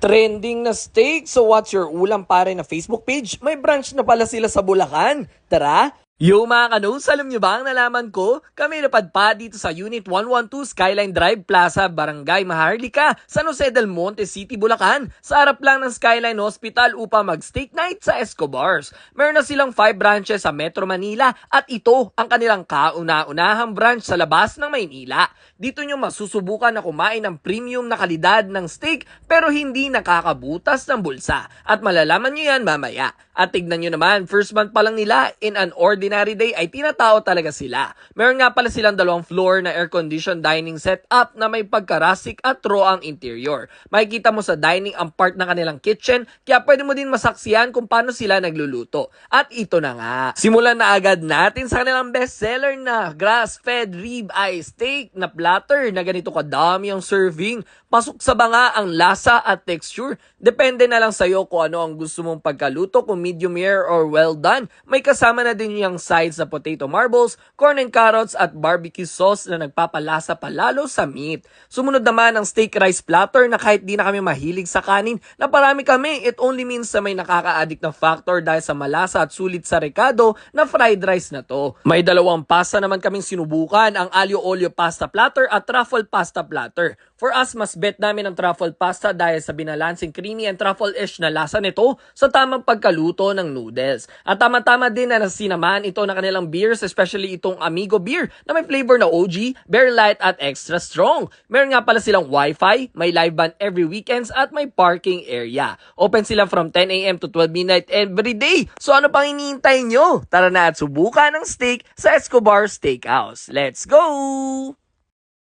Trending na steak. So what's your ulam pare na Facebook page? May branch na pala sila sa Bulacan. Tara! Yo mga kanus, alam nyo ba ang nalaman ko? Kami napadpa dito sa Unit 112 Skyline Drive Plaza, Barangay Maharlika, San Jose del Monte City, Bulacan. Sa harap lang ng Skyline Hospital upang mag-steak night sa Escobars. Meron na silang 5 branches sa Metro Manila at ito ang kanilang kauna-unahang branch sa labas ng Maynila. Dito nyo masusubukan na kumain ng premium na kalidad ng steak pero hindi nakakabutas ng bulsa. At malalaman nyo yan mamaya. At tignan nyo naman, first month pa lang nila, in an ordinary day ay tinatao talaga sila. Meron nga pala silang 2 floor na air-conditioned dining setup na may pagkarasik at raw ang interior. Makikita mo sa dining ang part ng kanilang kitchen, kaya pwede mo din masaksiyan kung paano sila nagluluto. At ito na nga, simulan na agad natin sa kanilang bestseller na grass-fed rib-eye steak na platter na ganito kadami ang serving. Pasok sa banga ang lasa at texture. Depende na lang sa'yo kung ano ang gusto mong pagkaluto, kung medium rare or well done. May kasama na din yung sides na potato marbles, corn and carrots at barbecue sauce na nagpapalasa palalo sa meat. Sumunod naman ang steak rice platter na kahit di na kami mahilig sa kanin, na parami kami, it only means na may nakaka-addict na factor dahil sa malasa at sulit sa rekado na fried rice na to. May 2 pasta naman kaming sinubukan, ang aglio olio pasta platter at truffle pasta platter. For us, mas bet namin ang truffle pasta dahil sa binalansing creamy and truffle-ish na lasa nito sa tamang pagkaluto ng noodles. At tama-tama din na nasinamaan ito ng kanilang beers, especially itong Amigo beer na may flavor na OG, Bear Light at extra strong. Meron nga pala silang Wi-Fi, may live band every weekends at may parking area. Open sila from 10 a.m. to 12 midnight every day. So ano pang iniintay nyo? Tara na at subukan ng steak sa Escobar Steakhouse. Let's go!